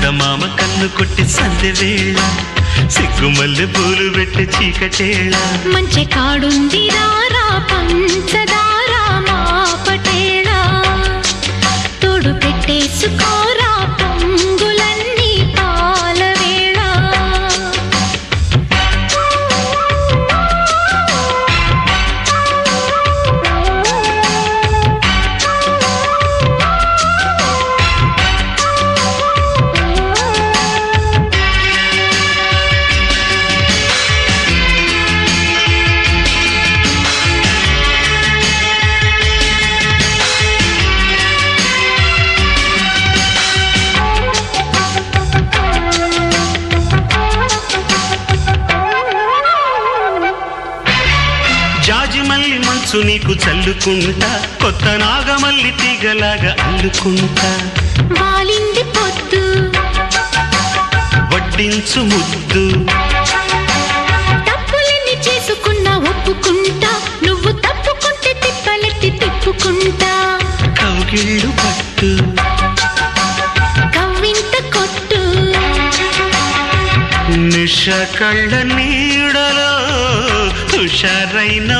చందమామ కన్ను కొట్టి సందె వేళ సిగ్గుమల్లె పూలు పెట్టి చీకటేళ మంచి కాడుంది రారా పంచదారా మా పటేళ తోడు పెట్టేసుకోరా పొంగులన్నీ పాల వేళ జాజిమల్లి మంచు నీకు చల్లుకుంటా కొత్త నాగమల్లి తీగలాగా అల్లుకుంటా వాలింది పొద్దు వడ్డించు ముద్దు తప్పులన్నీ చేసుకున్నా ఒప్పుకుంటా నువ్వు తప్పుకుంటే తిప్పలెత్తి తిప్పుకుంటా కౌగిళ్ళు పట్టు కవ్వింత కొట్టు నిష కళ్ళ నీడలో హుషారైన